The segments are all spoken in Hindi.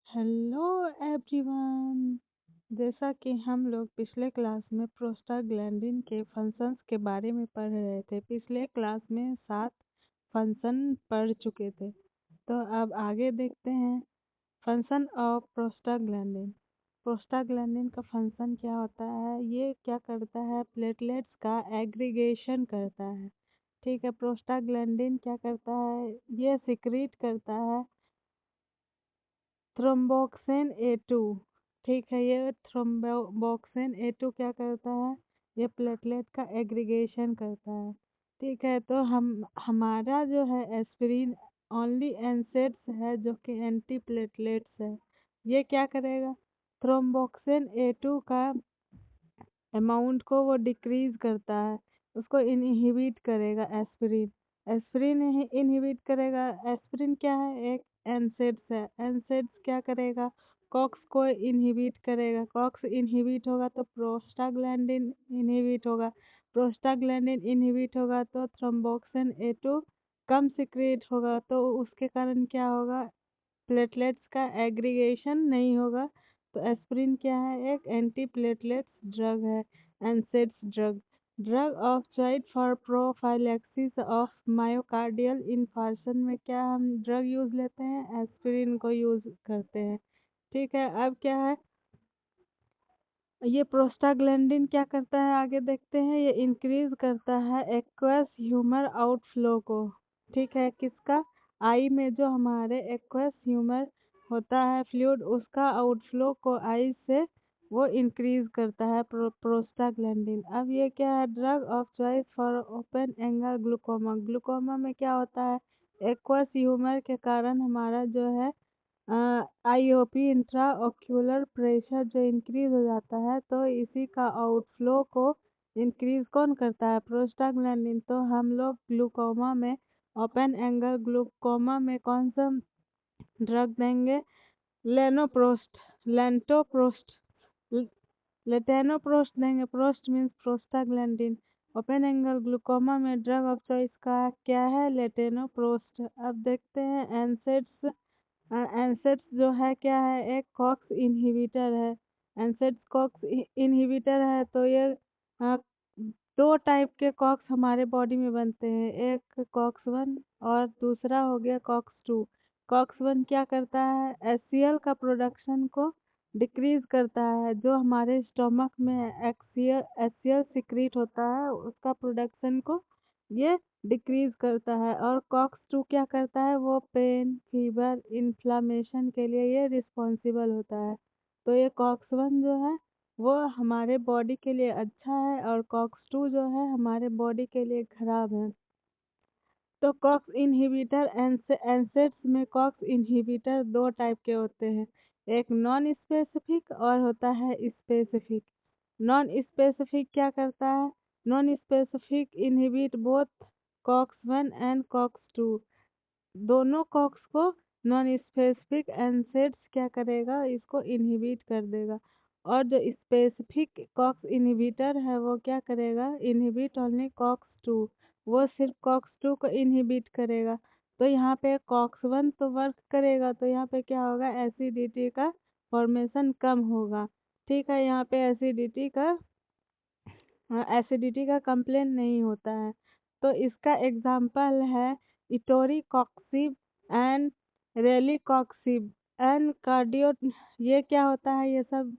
Hello everyone. जैसा कि हम लोग पिछले क्लास में प्रोस्टाग्लैंडिन के फंक्शंस के बारे में पढ़ रहे थे। पिछले क्लास में 7 फंक्शन पढ़ चुके थे। तो अब आगे देखते हैं फंक्शन ऑफ प्रोस्टाग्लैंडिन। प्रोस्टाग्लैंडिन का फंक्शन क्या होता है? ये क्या करता है? प्लेटलेट्स का एग्रीगेशन करता है। ठीक है। प्रोस्टाग्लैंडिन क्या करता है? ये सिक्रीट करता है थ्रोम्बोक्सिन ए2। ठीक है। ये थ्रोम्बोक्सिन ए2 क्या करता है? ये प्लेटलेट का एग्रीगेशन करता है। ठीक है। तो हमारा जो है एस्पिरिन ओनली एनसेड्स है जो कि एंटी प्लेटलेट्स है। ये क्या करेगा? थ्रोम्बोक्सिन ए2 का अमाउंट को वो डिक्रीज करता है, उसको इनहिबिट करेगा। एस्पिरिन एस्पिरिन इनहिबिट करेगा। एस्पिरिन क्या है? एक एनसेड्स है। एनसेड्स क्या करेगा? कॉक्स को इनहिबिट करेगा। कॉक्स इनहिबिट होगा तो प्रोस्टाग्लैंडिन इनहिबिट होगा। प्रोस्टाग्लैंडिन इनहिबिट होगा तो थ्रोम्बोक्सिन ए2 कम सिक्रेट होगा। तो उसके कारण क्या होगा? प्लेटलेट्स का एग्रीगेशन नहीं होगा। तो एस्पिरिन क्या है? एक एंटी प्लेटलेट्स ड्रग है। NSAIDs drug drug of choice for prophylaxis of myocardial infarction में क्या हम ड्रग यूज लेते हैं? एस्पिरिन को यूज करते हैं। ठीक है। अब क्या है? ये प्रोस्टाग्लैंडिन क्या करता है? आगे देखते हैं। ये इंक्रीज करता है एक्वस ह्यूमर आउटफ्लो को। ठीक है। किसका? आई में जो हमारे एक्वस ह्यूमर होता है फ्लूइड, उसका आउटफ्लो को आई से वो इंक्रीज करता है प्रोस्टाग्लैंडिन। अब ये क्या है? Drug of choice for open angle glaucoma. Glaucoma में क्या होता है? एक्वस ह्यूमर के कारण हमारा जो है आईओपी इंट्रा ऑक्यूलर प्रेशर जो इंक्रीज हो जाता है, तो इसी का आउटफ्लो को इंक्रीज कौन करता है? प्रोस्टाग्लैंडिन। तो हम लोग ग्लूकोमा में, ओपन एंगल ग्लूकोमा में कौन सा ड्रग देंगे? लेनोप्रोस्ट, लेंटोप्रोस्ट, लेटेनोप्रोस्ट देंगे। Prost means prostaglandin. Open angle glaucoma में ड्रग ऑफ चॉइस का क्या है? लेटेनोप्रोस्ट। अब देखते हैं एनसेड्स। एनसेड्स जो है क्या है? एक कॉक्स इनहिबिटर है। एनसेड्स कॉक्स इनहिबिटर है। तो ये अ, दो टाइप के कॉक्स हमारे बॉडी में बनते हैं, एक कॉक्स 1 और दूसरा हो गया कॉक्स 2। कॉक्स 1 क्या करता है? एचसीएल का प्रोडक्शन को डिक्रीज करता है। जो हमारे स्टोमक में एचसीएल सिक्रीट होता है उसका प्रोडक्शन को ये डिक्रीज करता है। और कॉक्स 2 क्या करता है? वो पेन, फीवर, इन्फ्लामेशन के लिए ये रिस्पॉन्सिबल होता है। तो ये कॉक्स 1 जो है वो हमारे बॉडी के लिए अच्छा है और कॉक्स 2 जो है हमारे बॉडी के लिए खराब है। तो कॉक्स इनहिबिटर एनसेड्स में कॉक्स इनहिबिटर दो टाइप के होते हैं, एक नॉन स्पेसिफिक और होता है स्पेसिफिक। नॉन स्पेसिफिक क्या करता है? Non specific inhibit both COX 1 and COX 2। दोनों कॉक्स को नॉन स्पेसिफिक एनसेड्स क्या करेगा? इसको इनहिबिट कर देगा। और जो स्पेसिफिक कॉक्स इनहिबिटर है वो क्या करेगा? Inhibit only COX 2। वो सिर्फ कॉक्स 2 को इनहिबिट करेगा। तो यहाँ पे कॉक्स 1 तो वर्क करेगा, तो यहाँ पे क्या होगा? एसिडिटी का फॉर्मेशन कम होगा। ठीक है। यहाँ पे एसिडिटी का कंप्लेन नहीं होता है। तो इसका एग्जाम्पल है इटोरीकॉक्सिब एंड रेलिकॉक्सिब एंड कार्डियो। ये क्या होता है? ये सब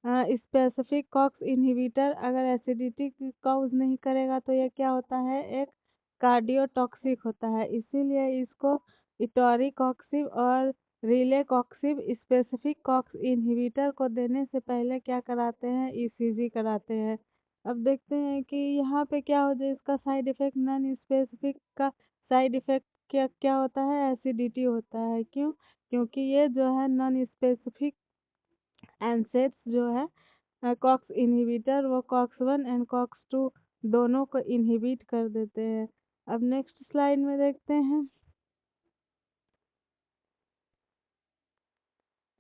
स्पेसिफिक कॉक्स इनहिबिटर अगर एसिडिटी कॉज नहीं करेगा तो ये क्या होता है? एक कार्डियोटॉक्सिक होता है। इसीलिए इसको इटोरीकॉक्सिब और रिलेकॉक्सिब स्पेसिफिक कॉक्स इनहिबिटर को देने से पहले क्या कराते हैं? ईसीजी कराते हैं। अब देखते हैं कि यहाँ पे क्या हो जाए इसका साइड इफेक्ट। नॉन स्पेसिफिक का साइड इफेक्ट क्या क्या होता है? एसिडिटी होता है। क्यों? क्योंकि ये जो है नॉन स्पेसिफिक एनसेड्स जो है कॉक्स इनहिबिटर, वो कॉक्स 1 एंड कॉक्स 2 दोनों को इनहिबिट कर देते हैं। अब नेक्स्ट स्लाइड में देखते हैं।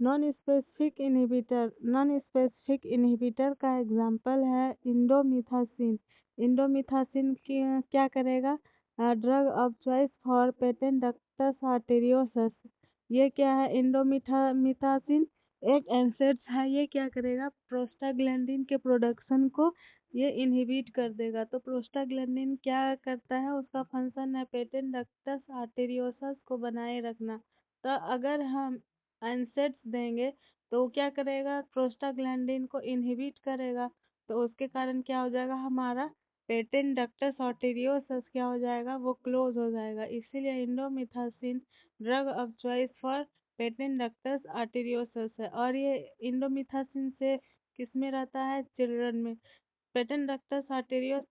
नॉन स्पेसिफिक इनहिबिटर का एग्जांपल है इंडोमिथासिन। इंडोमिथासिन की क्या करेगा? Drug of choice for patent ductus arteriosus. ये क्या है, इंडोमिथासिन एक एंसेड्स है। ये क्या करेगा, प्रोस्टाग्लैंडिन के प्रोडक्शन को ये इनहिबिट कर देगा। तो प्रोस्टाग्लैंडिन क्या करता है, उसका फंक्शन है पेटेंट डक्टस आर्टेरियोसस को बनाए रखना। तो अगर हम एंसेड्स देंगे तो वो क्या करेगा, प्रोस्टाग्लैंडिन को इनहिबिट करेगा। तो उसके कारण क्या हो जाएगा, हमारा पेटेंट डक्टस आर्टेरियोसस क्या हो जाएगा, वो क्लोज हो जाएगा। इसीलिए indomethacin drug of choice for patent ductus arteriosus है। और ये इंडोमिथासिन से किस में रहता है, चिल्ड्रन में। पेटेंट डक्टस आर्टेरियोस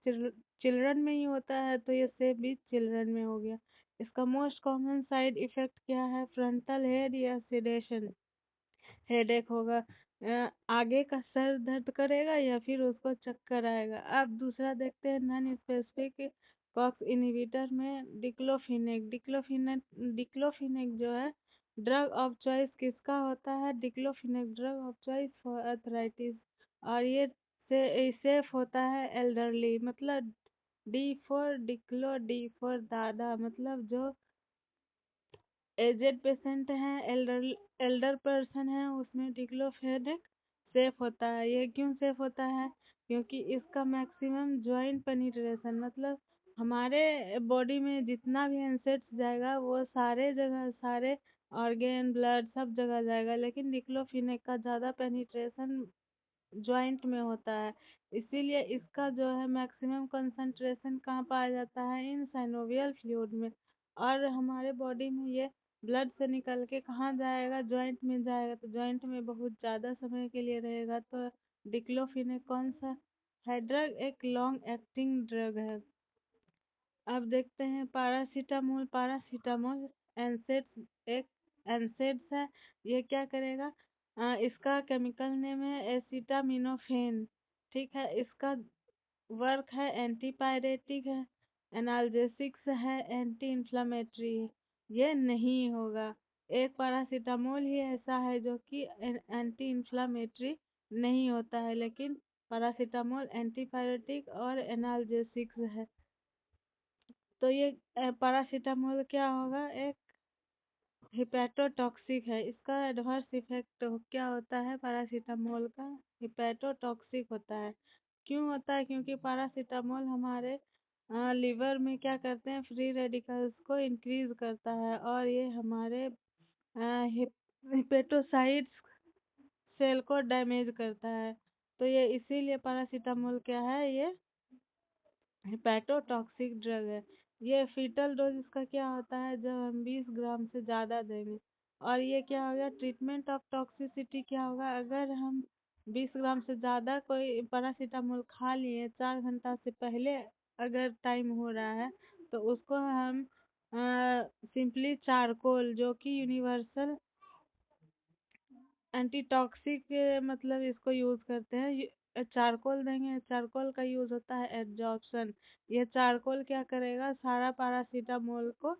चिल्ड्रन में ही होता है, तो ये से भी चिल्ड्रन में हो गया। इसका मोस्ट कॉमन साइड इफेक्ट क्या है, फ्रंटल हेड या सेडेशन, हेडेक होगा, आगे का सर दर्द करेगा या फिर उसको चक्कर आएगा। अब दूसरा देखते हैं नॉन स्पेसिफिक कॉक्स इनहिबिटर में डिक्लोफिनेक। डिक्लोफिनेक जो है ड्रग ऑफ चॉइस किसका होता है, diclofenac drug of choice for arthritis. और ये से सेफ होता है एल्डरली, मतलब D for diclo, D for दादा, मतलब जो एजेड पेशेंट हैं, एल्डर पर्सन है, उसमें डिक्लोफेनेक सेफ होता है। ये क्यों सेफ होता है, क्योंकि इसका मैक्सिमम जॉइंट पेनिट्रेशन, मतलब हमारे बॉडी में जितना भी इंसेक्ट्स जाएगा वो सारे जगह, सारे ऑर्गेन ब्लड सब जगह जाएगा। लेकिन डिक्लोफिनेक का ज़्यादा पेनिट्रेशन जॉइंट में होता है। इसीलिए इसका जो है मैक्सिमम कंसंट्रेशन कहाँ पाया जाता है, इन साइनोवियल फ्लूइड में। और हमारे बॉडी में ये ब्लड से निकल के कहाँ जाएगा, जॉइंट में जाएगा। तो जॉइंट में बहुत ज़्यादा समय के लिए रहेगा। तो डिक्लोफिनेक कौन सा है ड्रग, एक लॉन्ग एक्टिंग ड्रग है। अब देखते हैं पैरासीटामोल। पैरासीटामोल एनसेड्स, एक एनसेड्स है। ये क्या करेगा, इसका केमिकल नेम है एसिटामिनोफेन। ठीक है, इसका वर्क है एंटीपायरेटिक है, एनाल्जेसिक्स है, एंटी इन्फ्लामेटरी है। ये नहीं होगा, एक पैरासीटामोल ही ऐसा है जो कि एंटी इन्फ्लामेटरी नहीं होता है, लेकिन पैरासीटामोल एंटीपायरेटिक और एनाल्जेसिक्स है। तो ये पैरासीटामोल क्या होगा, एक हिपैटोटॉक्सिक है। इसका एडवर्स इफेक्ट क्या होता है, पैरासीटामोल का हिपैटोटॉक्सिक होता है। क्यों होता है, क्योंकि पैरासीटामोल हमारे लिवर में क्या करते हैं, फ्री रेडिकल्स को इंक्रीज करता है और ये हमारे हिपेटोसाइट्स सेल को डैमेज करता है। तो ये इसीलिए पैरासीटामोल क्या है, ये हेपेटोटॉक्सिक ड्रग है। ये फीटल डोज इसका क्या होता है, जब हम 20 ग्राम से ज़्यादा देंगे। और ये क्या होगा, ट्रीटमेंट ऑफ टॉक्सिसिटी क्या होगा, अगर हम 20 ग्राम से ज़्यादा कोई पैरासीटामोल खा लिए 4 घंटा से पहले अगर टाइम हो रहा है, तो उसको हम सिंपली चारकोल, जो कि यूनिवर्सल एंटीटॉक्सिक, मतलब इसको यूज़ करते हैं। चारकोल देंगे, चारकोल का यूज़ होता है एब्जॉर्प्शन। ये चारकोल क्या करेगा, सारा पैरासीटामोल को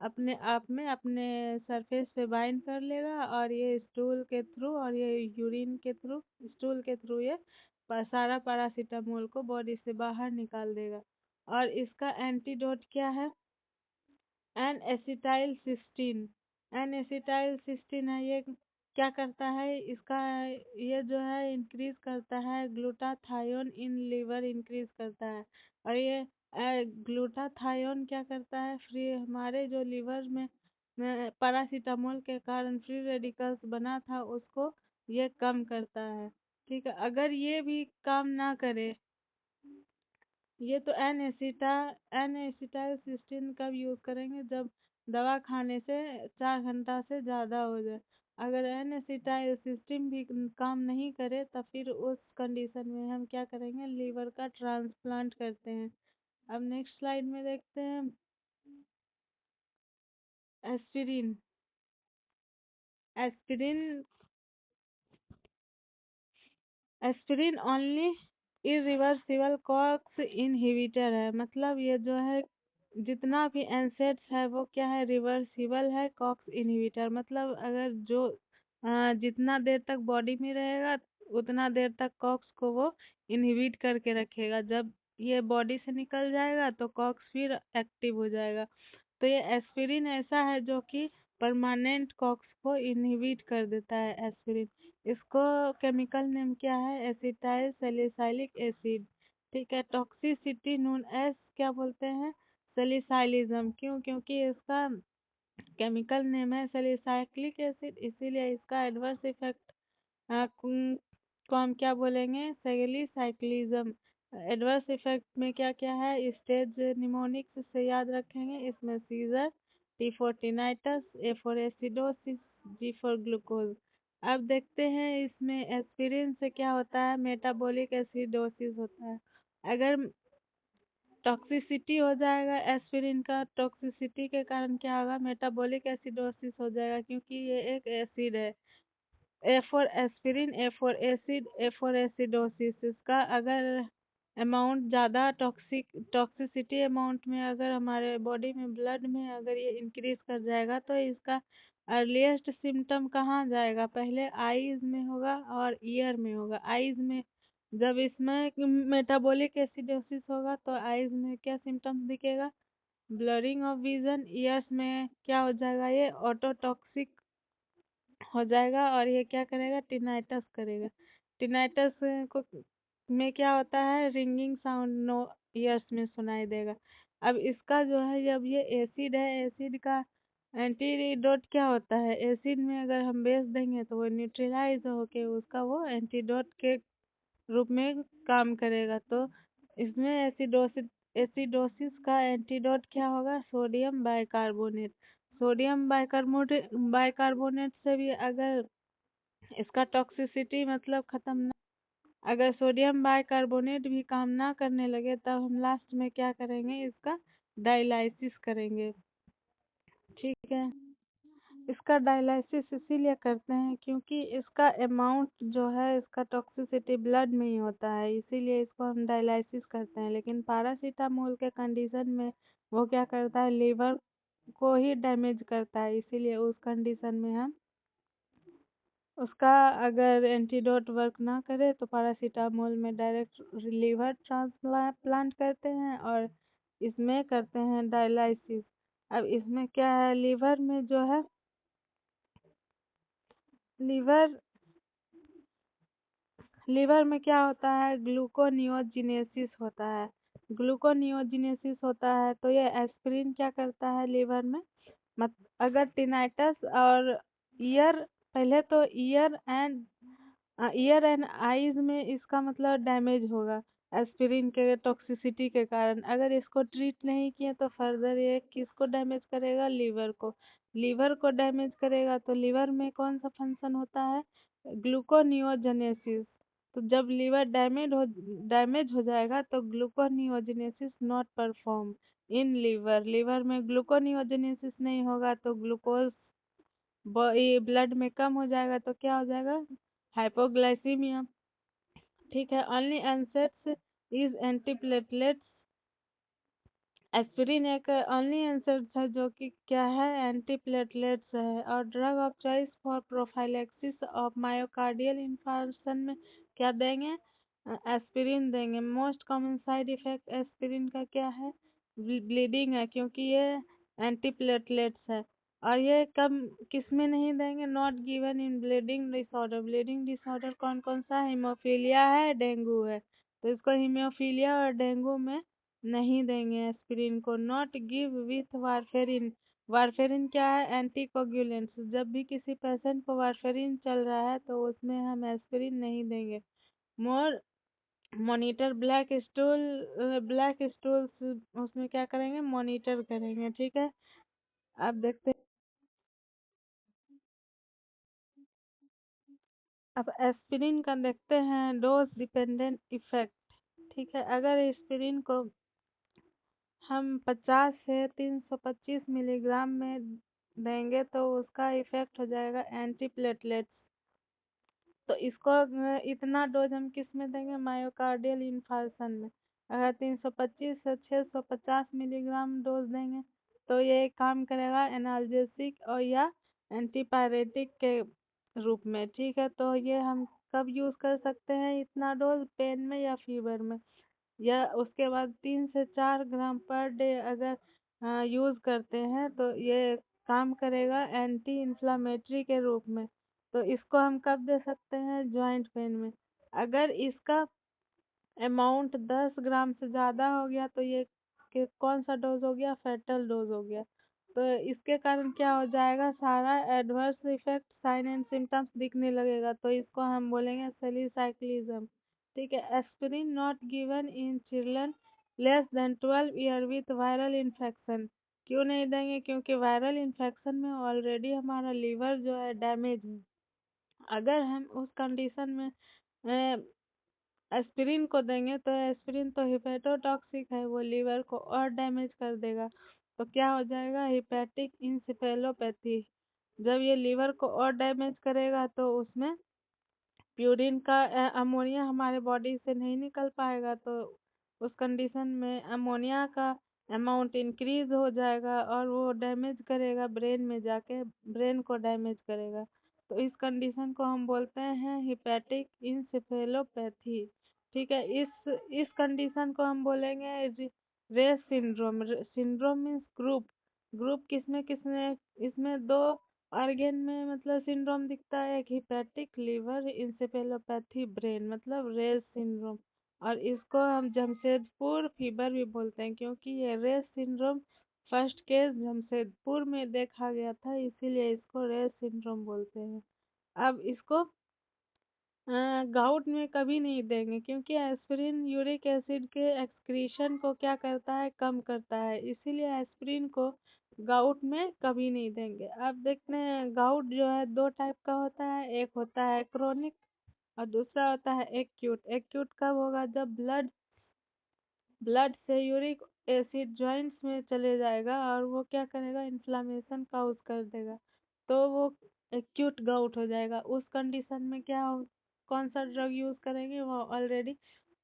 अपने आप में अपने सरफेस पे बाइंड कर लेगा और ये स्टूल के थ्रू और ये यूरिन के थ्रू, स्टूल के थ्रू ये सारा पैरासीटामोल को बॉडी से बाहर निकाल देगा। और इसका एंटीडोट क्या है, N acetyl cysteine. N acetyl cysteine है, ये क्या करता है, इसका ये जो है इंक्रीज करता है ग्लूटाथायोन इन लिवर, इंक्रीज करता है। और ये ग्लूटाथायोन क्या करता है, फ्री हमारे जो लिवर में पैरासीटामोल के कारण फ्री रेडिकल्स बना था उसको ये कम करता है। ठीक है, अगर ये भी काम ना करे, ये तो एन एसिटाइल सिस्टीन कब यूज़ करेंगे, जब दवा खाने से 4 घंटा से ज़्यादा हो जाए। अगर एन एसिटाइल सिस्टीन भी काम नहीं करे तो फिर उस कंडीशन में हम क्या करेंगे, लीवर का ट्रांसप्लांट करते हैं। अब नेक्स्ट स्लाइड में देखते हैं aspirin. Aspirin, aspirin only irreversible COX inhibitor है। मतलब ये जो है जितना भी एनसेड्स है वो क्या है, रिवर्सिबल है कॉक्स इनहिबिटर। मतलब अगर जो जितना देर तक बॉडी में रहेगा उतना देर तक कॉक्स को वो इनहिबिट करके रखेगा। जब ये बॉडी से निकल जाएगा तो कॉक्स फिर एक्टिव हो जाएगा। तो ये एस्पिरिन ऐसा है जो कि परमानेंट कॉक्स को इनहिबिट कर देता है एस्पिरिन। इसको केमिकल नेम क्या है? Acetyl salicylic acid. ठीक है। टॉक्सिसिटी नोन एज क्या बोलते हैं? सैलिसाइलिज्म। क्यों? क्योंकि इसका केमिकल नेम है सैलिसाइलिक एसिड, इसीलिए इसका एडवर्स इफेक्ट को हम क्या बोलेंगे? सैलिसाइक्लिज्म। एडवर्स इफेक्ट में क्या क्या है? स्टेज निमोनिक्स से याद रखेंगे, इसमें seizure, T for tinnitus, A for acidosis, G for glucose. अब देखते हैं इसमें एस्पिरिन से क्या होता है? मेटाबॉलिक एसिडोसिस होता है। अगर टॉक्सिसिटी हो जाएगा एस्पिरिन का, टॉक्सिसिटी के कारण क्या होगा? मेटाबॉलिक एसिडोसिस हो जाएगा, क्योंकि ये एक एसिड है। A for aspirin, A for acid, A for acidosis. इसका अगर अमाउंट ज़्यादा टॉक्सिसिटी अमाउंट में अगर हमारे बॉडी में, ब्लड में अगर ये इंक्रीज कर जाएगा, तो इसका अर्लीस्ट सिम्टम कहाँ जाएगा? पहले आईज में होगा और ईयर में होगा। आईज में जब इसमें मेटाबॉलिक एसिडोसिस होगा तो आईज में क्या सिम्टम्स दिखेगा? Blurring of vision. ईयर्स में क्या हो जाएगा? ये ऑटोटॉक्सिक हो जाएगा और ये क्या करेगा? टिनाइटस करेगा। टिनाइटस को में क्या होता है? रिंगिंग साउंड नो ईयर्स में सुनाई देगा। अब इसका जो है, जब ये एसिड है, एसिड का एंटीडोट क्या होता है? एसिड में अगर हम बेच देंगे तो वो न्यूट्रलाइज होके उसका वो एंटीडोट के रूप में काम करेगा। तो इसमें एसिडोसिस का एंटीडोट क्या होगा? Sodium bicarbonate. सोडियम बाइकार्बोनेट से भी अगर इसका टॉक्सिसिटी मतलब खत्म ना, अगर सोडियम बाइकार्बोनेट भी काम ना करने लगे, तब हम लास्ट में क्या करेंगे? इसका डायलाइसिस करेंगे। ठीक है। इसका डायलिसिस इसीलिए करते हैं क्योंकि इसका अमाउंट जो है, इसका टॉक्सिसिटी ब्लड में ही होता है, इसीलिए इसको हम डायलिसिस करते हैं। लेकिन पैरासीटामोल के कंडीशन में वो क्या करता है? लीवर को ही डैमेज करता है, इसीलिए उस कंडीशन में हम उसका अगर एंटीडोट वर्क ना करे तो पैरासीटामोल में डायरेक्ट लीवर ट्रांसप्लांट करते हैं और इसमें करते हैं डायलिसिस। अब इसमें क्या है? लीवर में जो है, लीवर लीवर में क्या होता है? ग्लूकोनियोजिनेसिस होता है। ग्लूकोनियोजिनेसिस होता है तो ये एस्पिरिन क्या करता है लीवर में? मत अगर टिनाइटस और ईयर, पहले तो ईयर एंड आईज में इसका मतलब डैमेज होगा एस्पिरिन के टॉक्सिसिटी के कारण। अगर इसको ट्रीट नहीं किए तो फर्दर ये किसको डैमेज करेगा? लीवर को। लीवर को डैमेज करेगा तो लीवर में कौन सा फंक्शन होता है? ग्लूकोनियोजेनेसिस। तो जब लीवर डैमेज हो जाएगा तो gluconeogenesis not perform in liver. Liver में ग्लूकोनियोजेनेसिस नहीं होगा तो ग्लूकोज ब्लड में कम हो जाएगा, तो क्या हो जाएगा? हाइपोग्लाइसीमिया। ठीक है। Only NSAIDs is antiplatelets. Aspirin एक ओनली एंसेट्स है जो कि क्या है? एंटीप्लेटलेट्स है। और drug of choice for prophylaxis of myocardial infarction में क्या देंगे? एस्पिरिन देंगे। Most common side effect aspirin का क्या है? ब्लीडिंग है, क्योंकि ये एंटीप्लेटलेट्स है। और ये कम किस में नहीं देंगे? Not given in bleeding disorder. Bleeding disorder कौन कौन सा है? हीमोफीलिया है, डेंगू है। तो इसको हीमोफीलिया और डेंगू में नहीं देंगे एस्पिरिन को। Not give with warfarin. Warfarin क्या है? एंटीकोगुलेंट्स। जब भी किसी पेशेंट को वारफेरिन चल रहा है तो उसमें हम एस्पिरिन नहीं देंगे। मोर मॉनिटर ब्लैक स्टूल उसमें क्या करेंगे? मॉनिटर करेंगे। ठीक है। अब देखते हैं। अब एस्पिरिन का देखते हैं डोज डिपेंडेंट इफेक्ट। ठीक है। अगर एस्पिरिन को हम 50 से 325 मिलीग्राम में देंगे तो उसका इफेक्ट हो जाएगा एंटीप्लेटलेट्स। तो इसको इतना डोज हम किस में देंगे? मायोकार्डियल इन्फार्क्शन में। अगर 325 से 650 मिलीग्राम डोज देंगे तो ये काम करेगा एनाल्जेसिक और या एंटीपायरेटिक के रूप में। ठीक है। तो ये हम कब यूज़ कर सकते हैं इतना डोज? पेन में या फीवर में। या उसके बाद 3 से 4 ग्राम पर डे अगर यूज़ करते हैं तो ये काम करेगा एंटी इन्फ्लामेटरी के रूप में। तो इसको हम कब दे सकते हैं? जॉइंट पेन में। अगर इसका अमाउंट 10 ग्राम से ज़्यादा हो गया तो ये कौन सा डोज हो गया? फेटल डोज हो गया। तो इसके कारण क्या हो जाएगा? सारा adverse effect sign and symptoms दिखने लगेगा। तो इसको हम बोलेंगे सेलीसाइक्लिज्म। ठीक है। Aspirin not given in children less than 12 year with viral infection. क्यों नहीं देंगे? क्योंकि वायरल इन्फेक्शन में ऑलरेडी हमारा लीवर जो है डैमेज है। अगर हम उस कंडीशन में एस्पिरिन को देंगे तो एस्पिरिन तो हिपेटोटॉक्सिक है, वो लीवर को और डैमेज कर देगा। तो क्या हो जाएगा? Hepatic encephalopathy. जब ये लीवर को और डैमेज करेगा तो उसमें प्यूरिन का अमोनिया हमारे बॉडी से नहीं निकल पाएगा। तो उस कंडीशन में अमोनिया का अमाउंट इंक्रीज हो जाएगा और वो डैमेज करेगा ब्रेन में जाके, ब्रेन को डैमेज करेगा। तो इस कंडीशन को हम बोलते हैं हिपैटिक इंसेफेलोपैथी। ठीक है। इस कंडीशन को हम बोलेंगे Reye's syndrome. Syndrome means group. Group किसमें किसमें? इसमें दो ऑर्गेन में मतलब सिंड्रोम दिखता है, एक हिपैटिक लिवर इंसेफेलोपैथी ब्रेन, मतलब रेस सिंड्रोम। और इसको हम जमशेदपुर फीवर भी बोलते हैं, क्योंकि ये Reye's syndrome first case Jamshedpur में देखा गया था, इसीलिए इसको रेस सिंड्रोम बोलते हैं। अब इसको गाउट में कभी नहीं देंगे, क्योंकि एस्पिरिन यूरिक एसिड के एक्सक्रीशन को क्या करता है? कम करता है। इसीलिए एस्पिरिन को गाउट में कभी नहीं देंगे। अब देखते हैं गाउट जो है दो टाइप का होता है, एक होता है क्रोनिक और दूसरा होता है एक्यूट। एक्यूट कब होगा? जब ब्लड से यूरिक एसिड जॉइंट्स में चले जाएगा और वो क्या करेगा? इन्फ्लामेशन काउज कर देगा, तो वो एक्यूट गाउट हो जाएगा। उस कंडीशन में क्या हो, कौन सा ड्रग यूज करेंगे? वो ऑलरेडी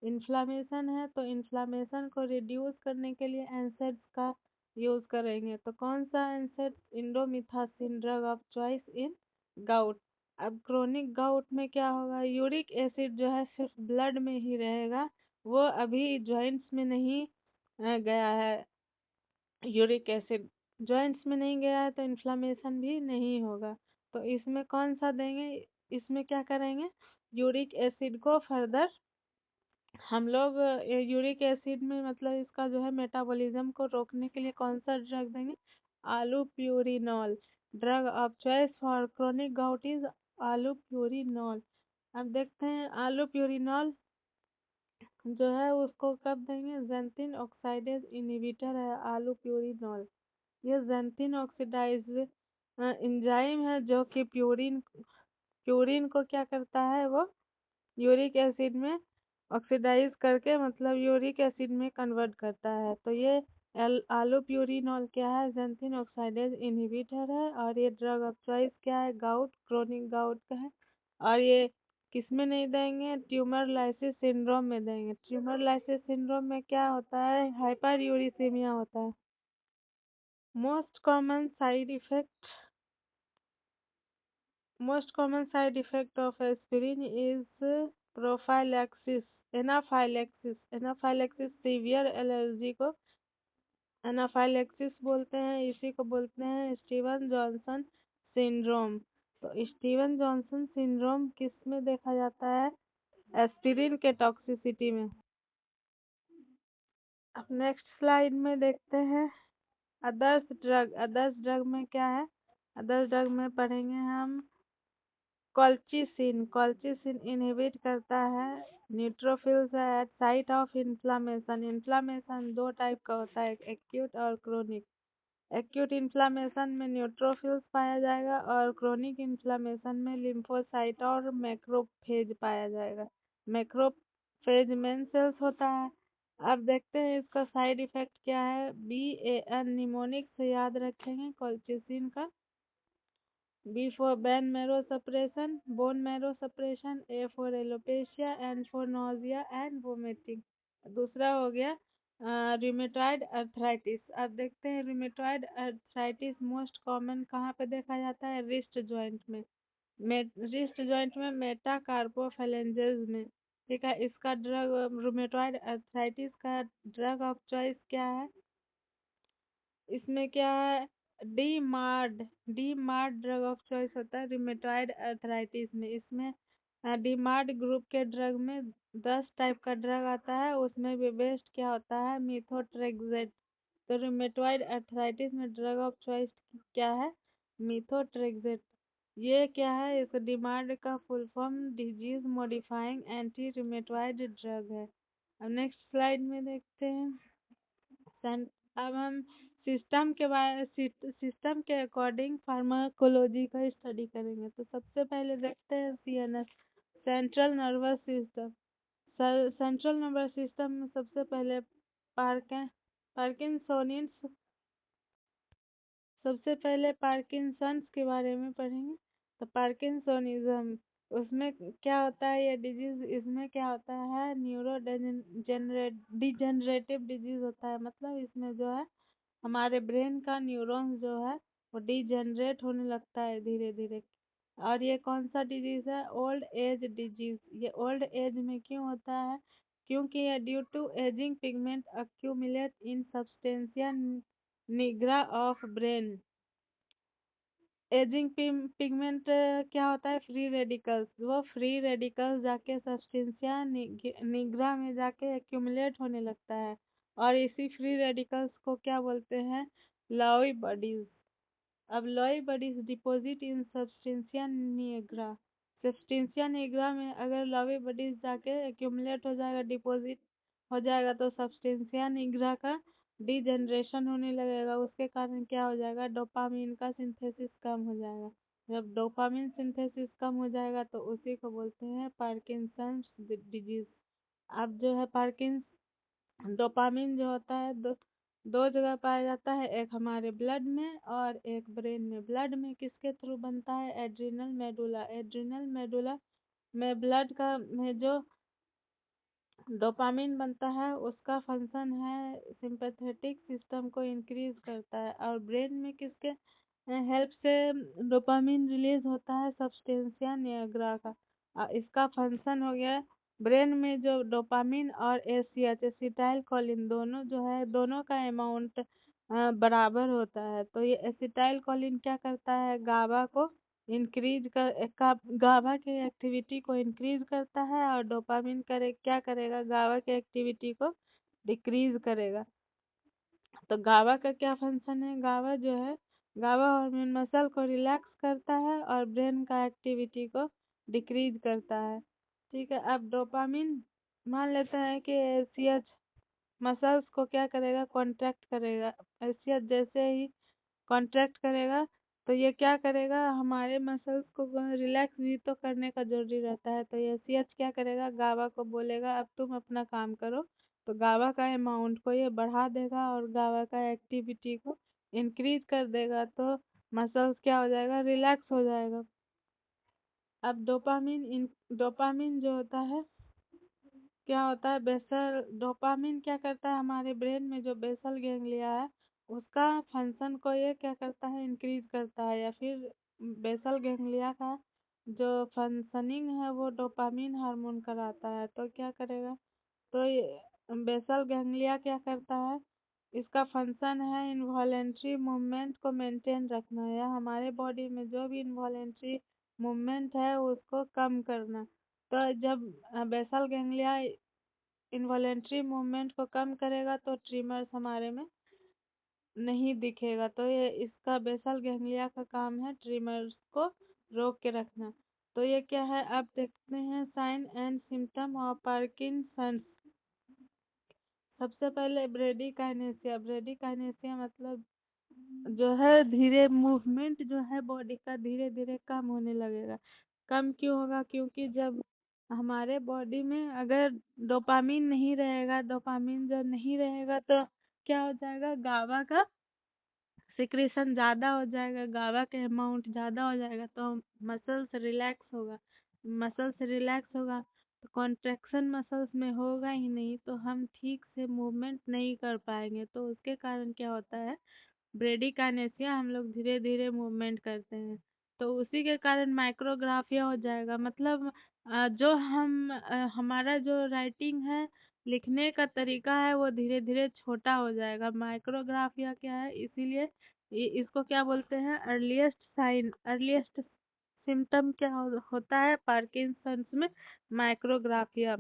इन्फ्लामेशन है, तो इन्फ्लामेशन को रिड्यूस करने के लिए एनसेड्स का यूज करेंगे। तो कौन सा एनसेड? Indomethacin, drug of choice in gout. अब क्रोनिक गाउट में क्या होगा? यूरिक एसिड जो है सिर्फ ब्लड में ही रहेगा, वो अभी जॉइंट्स में नहीं गया है। यूरिक एसिड जॉइंट्स में नहीं गया है तो इन्फ्लामेशन भी नहीं होगा। तो इसमें कौन सा देंगे? इसमें क्या करेंगे? यूरिक एसिड को फर्दर हम लोग यूरिक एसिड में मतलब इसका जो है मेटाबॉलिज्म को रोकने के लिए कौन सा ड्रग देंगे? Allopurinol. Drug of choice for chronic gout is allopurinol. अब देखते हैं आलू प्यूरिनॉल जो है उसको कब देंगे? ज़ैंथिन ऑक्साइडेज इनहिबिटर है आलू प्यूरिनॉल। ये ज़ैंथिन ऑक्सीडाइज एंजाइम है जो कि प्यूरिन को क्या करता है? वो यूरिक एसिड में ऑक्सीडाइज करके मतलब यूरिक एसिड में कन्वर्ट करता है। तो ये आलू प्यूरिनॉल क्या है? ज़ैंथिन ऑक्साइडेज इनहिबिटर है और ये ड्रग ऑफ चॉइस क्या है? गाउट, क्रोनिक गाउट का है। और ये किस में नहीं देंगे? ट्यूमर लाइसिस सिंड्रोम में देंगे। ट्यूमर लाइसिस सिंड्रोम में क्या होता है? हाइपर यूरिसीमिया होता है। Most common side effect Most common side effect of aspirin is prophylaxis, anaphylaxis। Anaphylaxis severe allergy को एनाफाइलेक्सिस बोलते हैं। इसी को बोलते हैं स्टीवन जॉनसन सिंड्रोम। तो स्टीवन जॉनसन सिंड्रोम किस में देखा जाता है? एस्पिरिन के टॉक्सिसिटी में। अब नेक्स्ट स्लाइड में देखते हैं अदर्स ड्रग। अदर्स ड्रग में क्या है? अदर्स ड्रग में पढ़ेंगे हम कॉल्चिसिन। कॉल्चिसिन इनहिबिट करता है neutrophils at site of inflammation. Inflammation दो टाइप का होता है, एक्यूट और क्रोनिक। एक्यूट इन्फ्लामेशन में न्यूट्रोफिल्स पाया जाएगा और क्रोनिक इन्फ्लामेशन में लिम्फोसाइट और मैक्रोफेज पाया जाएगा। मैक्रोफेज मेन सेल्स होता है। अब देखते हैं इसका साइड इफेक्ट क्या है। BAN निमोनिक से याद रखेंगे कॉल्चिसिन का। B for bone marrow suppression, A for alopecia, and for nausea and vomiting। दूसरा हो गया रूमेटॉइड अर्थराइटिस। अब देखते हैं रूमेटॉइड अर्थराइटिस मोस्ट कॉमन कहाँ पे देखा जाता है? रिस्ट जॉइंट में। रिस्ट जॉइंट में मेटाकार्पोफैलेंजेस में। ठीक है। इसका ड्रग रूमेटॉइड अर्थराइटिस का ड्रग ऑफ चॉइस क्या है? इसमें क्या है? DMart DMart drug of choice होता है रिमेटॉइड अर्थराइटिस में। इसमें डीमार्ड ग्रुप के ड्रग में 10 टाइप का ड्रग आता है, उसमें भी बेस्ट क्या होता है मीथोट्रेक्सेट। तो रिमेटॉइड अर्थराइटिस में ड्रग ऑफ चॉइस क्या है मीथोट्रेक्सेट। ये क्या है, इस डिमांड का full form disease modifying anti rheumatoid drug है। अब नेक्स्ट स्लाइड में देखते हैं। अब हम सिस्टम के अकॉर्डिंग फार्माकोलॉजी का स्टडी करेंगे। तो सबसे पहले देखते हैं CNS, central nervous system. Central nervous system में सबसे पहले पार्किंसोनियंस सबसे पहले पार्किंसंस के बारे में पढ़ेंगे। तो पार्किंसोनिज्म, उसमें क्या होता है ये डिजीज, इसमें क्या होता है न्यूरो डिजेनरेटिव डिजीज होता है। मतलब इसमें जो है हमारे ब्रेन का न्यूरॉन्स जो है वो डिजेनरेट होने लगता है धीरे धीरे। और ये कौन सा डिजीज है, ओल्ड एज डिजीज। ये ओल्ड एज में क्यों होता है, क्योंकि ये due to aging pigment accumulate in substantia nigra of brain. Aging pigment क्या होता है, फ्री रेडिकल्स। वो फ्री रेडिकल्स जाके सब्सटेंशिया निग्रा में जाके एक्यूमुलेट होने लगता है, और इसी फ्री रेडिकल्स को क्या बोलते हैं, लॉवी बॉडीज। अब Lowy bodies deposit in substantia nigra. Substantia nigra में अगर लॉवी बॉडीज जाके एक्यूमुलेट हो जाएगा, डिपॉजिट हो जाएगा, तो सब्सटेंशिया निग्रा का डिजेनरेशन होने लगेगा। उसके कारण क्या हो जाएगा, डोपामिन का सिंथेसिस कम हो जाएगा। जब डोपामिन सिंथेसिस कम हो जाएगा तो उसी को बोलते हैं पार्किंसंस डिजीज। अब जो है डोपामिन जो होता है दो जगह पाया जाता है, एक हमारे ब्लड में और एक ब्रेन में। ब्लड में किसके थ्रू बनता है, एड्रिनल मेडुला। एड्रिनल मेडुला में ब्लड का में जो डोपामिन बनता है उसका फंक्शन है सिंपैथेटिक सिस्टम को इंक्रीज करता है। और ब्रेन में किसके हेल्प से डोपामिन रिलीज होता है, सब्सटेंशिया निग्रा का। इसका फंक्शन हो गया ब्रेन में जो डोपामिन और एसीएच एसिटाइल कोलिन दोनों जो है, दोनों का अमाउंट बराबर होता है। तो ये एसिटाइल कोलिन क्या करता है, गाबा को गाबा के एक्टिविटी को इंक्रीज करता है, और डोपामिन क्या करेगा, गाबा के एक्टिविटी को डिक्रीज करेगा। तो गाबा का क्या फंक्शन है, गाबा जो है गाबा हार्मोन मसल को रिलैक्स करता है और ब्रेन का एक्टिविटी को डिक्रीज करता है। ठीक है। अब डोपामिन मान लेता है कि एसीएच मसल्स को क्या करेगा, कॉन्ट्रैक्ट करेगा। एसीएच जैसे ही कॉन्ट्रैक्ट करेगा तो ये क्या करेगा, हमारे मसल्स को रिलैक्स भी तो करने का जरूरी रहता है। तो ये सीएच क्या करेगा, गाबा को बोलेगा अब तुम अपना काम करो। तो गाबा का अमाउंट को ये बढ़ा देगा और गाबा का एक्टिविटी को इंक्रीज कर देगा, तो मसल्स क्या हो जाएगा, रिलैक्स हो जाएगा। अब डोपामिन जो होता है क्या होता है, बेसल डोपामिन क्या करता है, हमारे ब्रेन में जो बेसल गैंग्लिया है उसका फंक्शन को ये क्या करता है, इंक्रीज करता है। या फिर बेसल गैंग्लिया का जो फंक्शनिंग है वो डोपामिन हार्मोन कराता है। तो क्या करेगा, तो बेसल गैंग्लिया क्या करता है, इसका फंक्शन है इनवॉलेंट्री मूवमेंट को मेंटेन रखना, या हमारे बॉडी में जो भी इनवॉलेंट्री मूवमेंट है उसको कम करना। तो जब बेसल गैंग्लिया इनवॉलेंट्री मूवमेंट को कम करेगा तो ट्रिमर्स हमारे में नहीं दिखेगा। तो ये इसका बेसल गैंग्लिया का काम है ट्रिमर्स को रोक के रखना। तो ये क्या है, अब देखते हैं sign and symptom of Parkinson's. सबसे पहले ब्रेडिकाइनेसिया। ब्रेडिकाइनेसिया मतलब जो है धीरे मूवमेंट जो है बॉडी का धीरे धीरे कम होने लगेगा। कम क्यों होगा, क्योंकि जब हमारे बॉडी में अगर डोपामिन नहीं रहेगा, डोपामिन जब नहीं रहेगा तो क्या हो जाएगा, गाबा का सिक्रेशन ज़्यादा हो जाएगा, गाबा के अमाउंट ज़्यादा हो जाएगा, तो मसल्स रिलैक्स होगा। मसल्स रिलैक्स होगा तो कॉन्ट्रैक्शन मसल्स में होगा ही नहीं, तो हम ठीक से मूवमेंट नहीं कर पाएंगे। तो उसके कारण क्या होता है, ब्रेडिकाइनेसिया, हम लोग धीरे धीरे मूवमेंट करते हैं। तो उसी के कारण माइक्रोग्राफिया हो जाएगा। मतलब जो हमारा जो राइटिंग है, लिखने का तरीका है वो धीरे धीरे छोटा हो जाएगा। माइक्रोग्राफिया क्या है, इसीलिए ये इसको क्या बोलते हैं, अर्लीस्ट साइन, अर्लीस्ट सिम्टम क्या होता है पार्किंसंस में, माइक्रोग्राफिया।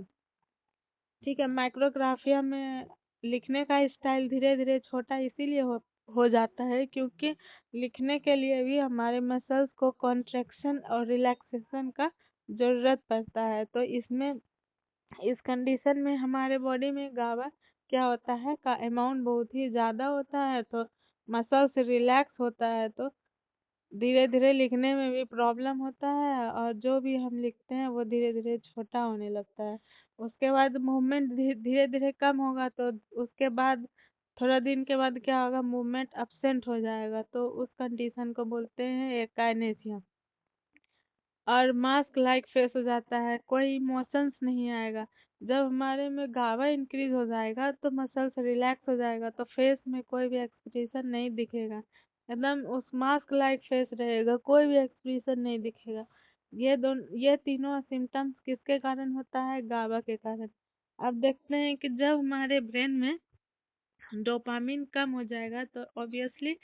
ठीक है, माइक्रोग्राफिया में लिखने का स्टाइल धीरे धीरे छोटा इसीलिए हो जाता है क्योंकि लिखने के लिए भी हमारे मसल्स को कॉन्ट्रैक्शन और रिलैक्सेशन का जरूरत पड़ता है। तो इसमें, इस कंडीशन में हमारे बॉडी में गावा क्या होता है का अमाउंट बहुत ही ज़्यादा होता है, तो मसल्स रिलैक्स होता है, तो धीरे धीरे लिखने में भी प्रॉब्लम होता है और जो भी हम लिखते हैं वो धीरे धीरे छोटा होने लगता है। उसके बाद मूवमेंट धीरे धीरे कम होगा, तो उसके बाद थोड़ा दिन के बाद क्या होगा, मूवमेंट अब्सेंट हो जाएगा, तो उस कंडीशन को बोलते हैं एकाइनेसिया। और मास्क लाइक फेस हो जाता है, कोई इमोशंस नहीं आएगा। जब हमारे में गावा इंक्रीज हो जाएगा तो मसल्स रिलैक्स हो जाएगा, तो फेस में कोई भी एक्सप्रेशन नहीं दिखेगा, एकदम उस मास्क लाइक फेस रहेगा, कोई भी एक्सप्रेशन नहीं दिखेगा। ये तीनों सिम्टम्स किसके कारण होता है, गावा के कारण। अब देखते हैं कि जब हमारे ब्रेन में डोपामिन कम हो जाएगा तो ऑब्वियसली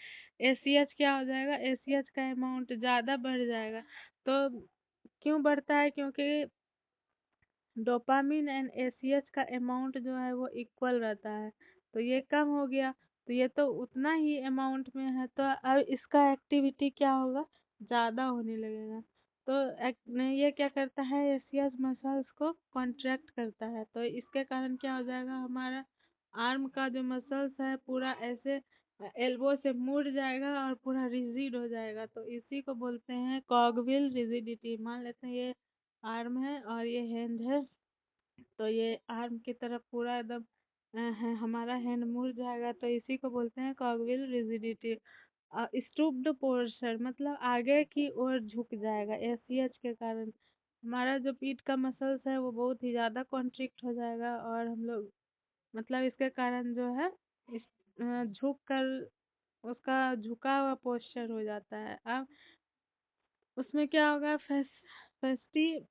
एसीएच क्या हो जाएगा, एसीएच का अमाउंट ज़्यादा बढ़ जाएगा। तो क्यों बढ़ता है, क्योंकि डोपामिन एंड एसीएच का अमाउंट जो है वो इक्वल रहता है, तो ये कम हो गया, तो ये तो उतना ही अमाउंट में है, तो अब इसका एक्टिविटी क्या होगा, ज़्यादा होने लगेगा। तो ये क्या करता है, एसीएच मसल्स को कॉन्ट्रैक्ट करता है, तो इसके कारण क्या हो जाएगा, हमारा आर्म का जो मसल्स है पूरा ऐसे एल्बो से मुड़ जाएगा और पूरा रिजिड हो जाएगा, तो इसी को बोलते हैं कॉगविल रिजिडिटी। मान लेते हैं ये आर्म है और ये हैंड है, तो ये आर्म की तरफ पूरा एकदम है, हमारा हैंड मुड़ जाएगा, तो इसी को बोलते हैं कॉगविल रिजिडिटी। स्टूप्ड पोस्चर मतलब आगे की ओर झुक जाएगा, एसीएच के कारण हमारा जो पीठ का मसल्स है वो बहुत ही ज़्यादा कॉन्ट्रिक्ट हो जाएगा, और हम लोग मतलब इसके कारण जो है झुक कर उसका झुका हुआ पोस्चर हो जाता है। अब उसमें क्या होगा, फेस्टी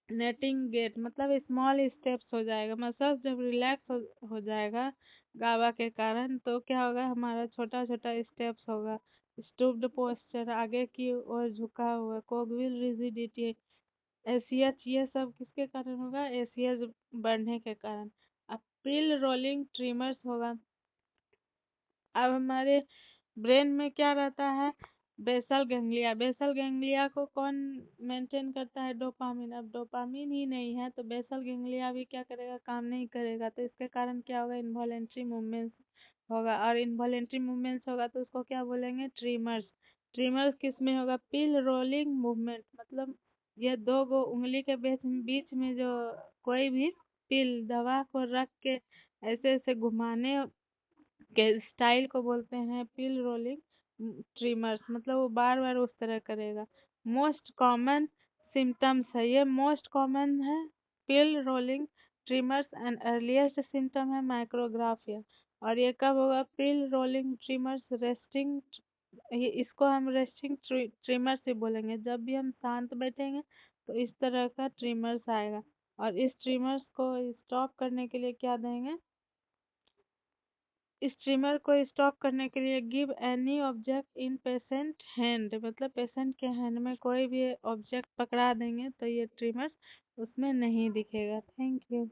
नेटिंग गेट मतलब स्मॉल स्टेप्स हो जाएगा, मसल्स जब रिलैक्स हो जाएगा गावा के कारण, तो क्या होगा, हमारा छोटा छोटा स्टेप्स होगा। स्टूप्ड पोस्चर, आगे की ओर झुका हुआ, कोगविल रिजिडिटी, एसीएच, ये सब किसके कारण होगा, एसीएच बढ़ने के कारण। अब पिल रोलिंग ट्रिमर्स होगा। अब हमारे ब्रेन में क्या रहता है, बेसल गैंग्लिया, बेसल गैंग्लिया को कौन मेंटेन करता है, डोपामिन। अब डोपामिन ही नहीं है तो बेसल गैंग्लिया भी क्या करेगा, काम नहीं करेगा, तो इसके कारण क्या होगा, इनवॉलेंट्री मूवमेंट्स होगा, और इनवॉलेंट्री मूवमेंट्स होगा तो उसको क्या बोलेंगे, ट्रीमर्स। ट्रीमर्स किस में होगा, पिल रोलिंग मूवमेंट, मतलब ये दो गो उंगली के बीच बीच में जो कोई भी पिल दवा को रख के ऐसे ऐसे घुमाने के स्टाइल को बोलते हैं पिल रोलिंग ट्रिमर्स, मतलब वो बार बार उस तरह करेगा। मोस्ट कॉमन सिम्टम्स है, ये मोस्ट कॉमन है pill rolling tremors, and earliest symptom है माइक्रोग्राफिया। और ये कब होगा, पिल रोलिंग ट्रिमर्स रेस्टिंग, ये इसको हम रेस्टिंग ट्रिमर्स ही बोलेंगे, जब भी हम शांत बैठेंगे तो इस तरह का ट्रिमर्स आएगा। और इस ट्रिमर्स को स्टॉप करने के लिए क्या देंगे, स्ट्रीमर को स्टॉप करने के लिए give any object in patient hand, मतलब पेशेंट के हैंड में कोई भी ऑब्जेक्ट पकड़ा देंगे तो ये ट्रिमर्स उसमें नहीं दिखेगा। Thank you.